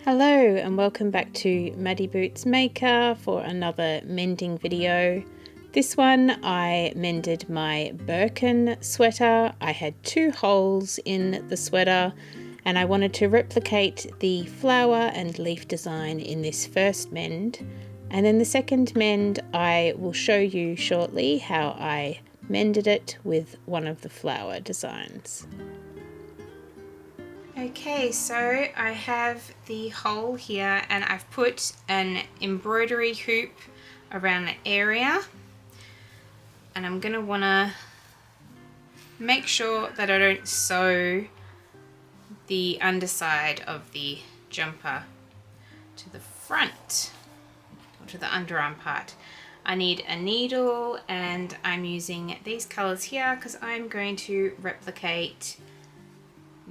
Hello and welcome back to Maddie Boots Maker for another mending video. This one I mended my Birkin sweater. I had 2 holes in the sweater and I wanted to replicate the flower and leaf design in this first mend. And then the second mend I will show you shortly how I mended it with one of the flower designs. Okay, so I have the hole here and I've put an embroidery hoop around the area, and I'm going to want to make sure that I don't sew the underside of the jumper to the front or to the underarm part. I need a needle and I'm using these colours here because I'm going to replicate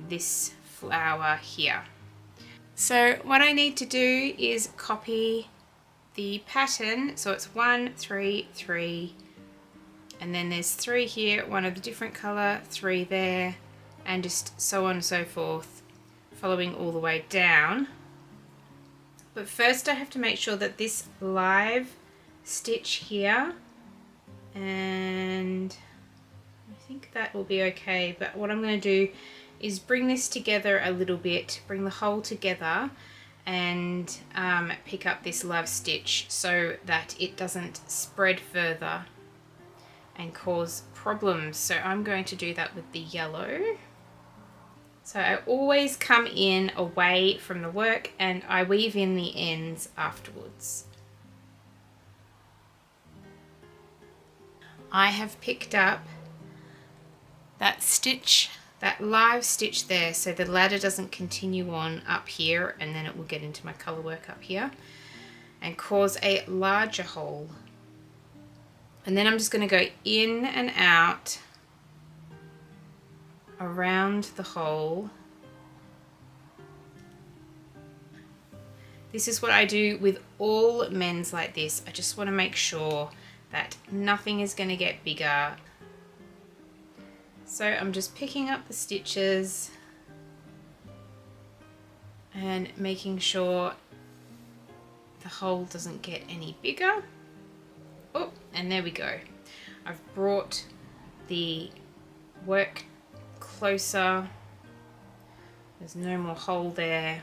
this flower here. So what I need to do is copy the pattern, so it's 1, 3, 3, and then there's 3 here, one of a different colour, 3 there, and just so on and so forth, following all the way down. But first I have to make sure that this live stitch here, and I think that will be okay, but what I'm going to do is bring this together a little bit, bring the whole together and pick up this live stitch so that it doesn't spread further and cause problems. So I'm going to do that with the yellow. So I always come in away from the work and I weave in the ends afterwards. I have picked up that stitch, that live stitch there, so the ladder doesn't continue on up here and then it will get into my colour work up here and cause a larger hole. And then I'm just going to go in and out around the hole. This is what I do with all mends like this. I just want to make sure that nothing is going to get bigger. So I'm just picking up the stitches and making sure the hole doesn't get any bigger. Oh, and there we go. I've brought the work closer. There's no more hole there.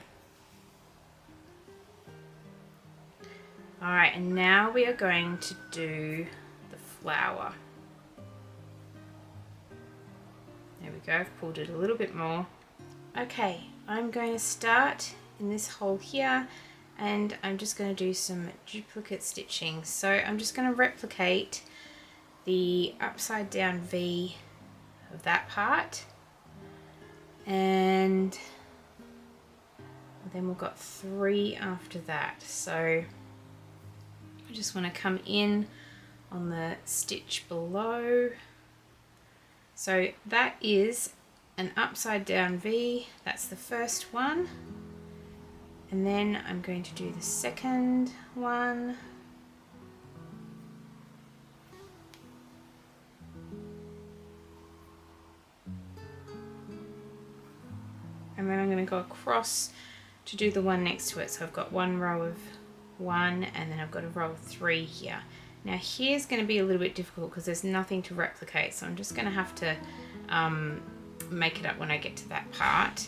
Alright, and now we are going to do the flower. There we go, I've pulled it a little bit more. Okay, I'm going to start in this hole here and I'm just going to do some duplicate stitching. So I'm just going to replicate the upside down V of that part, and then we've got 3 after that. So I just want to come in on the stitch below. So that is an upside down V, that's the first one, and then I'm going to do the second one, and then I'm going to go across to do the one next to it. So I've got one row of 1 and then I've got a row of 3 here. Now here's going to be a little bit difficult because there's nothing to replicate, so I'm just going to have to make it up when I get to that part.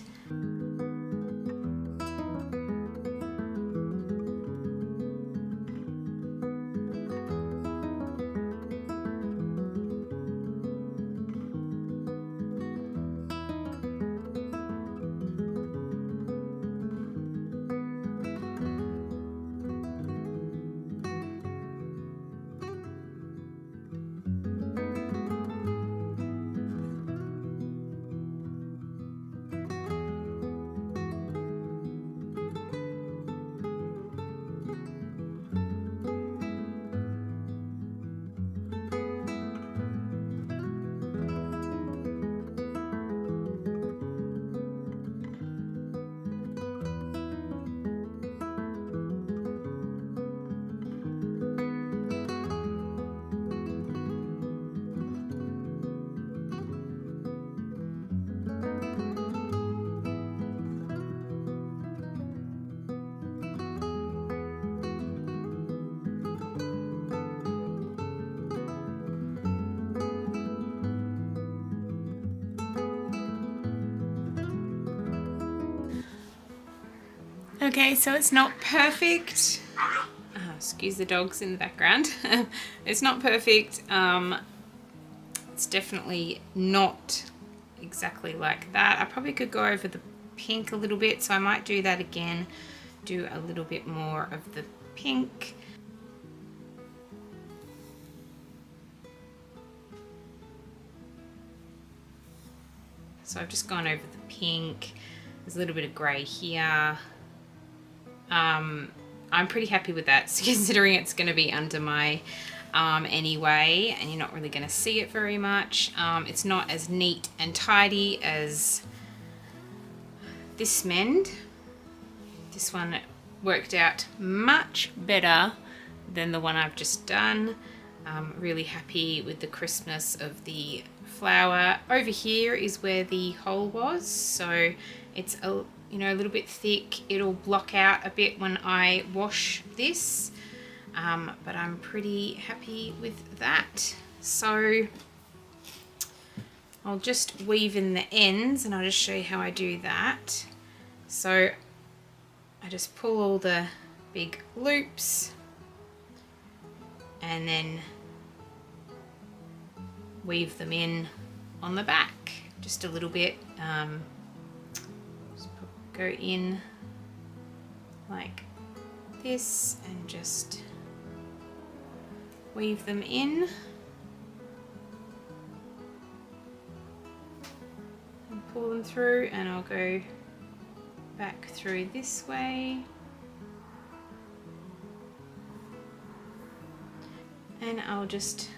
Okay, so it's not perfect. Excuse the dogs in the background. It's not perfect. It's definitely not exactly like that. I probably could go over the pink a little bit, so I might do that again. Do a little bit more of the pink. So I've just gone over the pink. There's a little bit of grey here. I'm pretty happy with that, considering it's going to be under my arm anyway, and you're not really going to see it very much. It's not as neat and tidy as this mend. This one worked out much better than the one I've just done. I'm really happy with the crispness of the flower. Over here is where the hole was, so it's a little bit thick. It'll block out a bit when I wash this, but I'm pretty happy with that. So I'll just weave in the ends, and I'll just show you how I do that. So I just pull all the big loops and then weave them in on the back just a little bit. Just go in like this and just weave them in and pull them through, and I'll go back through this way and I'll just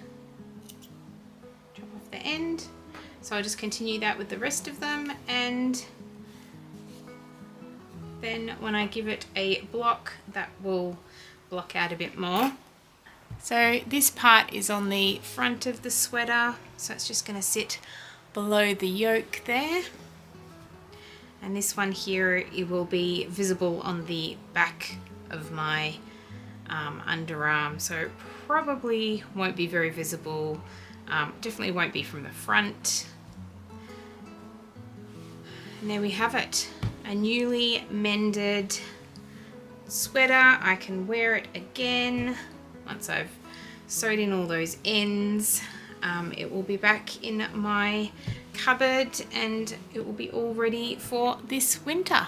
chop off the end. So I'll just continue that with the rest of them, and then when I give it a block, that will block out a bit more. So this part is on the front of the sweater, so it's just going to sit below the yoke there. And this one here, it will be visible on the back of my underarm, so it probably won't be very visible. Definitely won't be from the front. And there we have it, a newly mended sweater. I can wear it again once I've sewed in all those ends. It will be back in my cupboard and it will be all ready for this winter.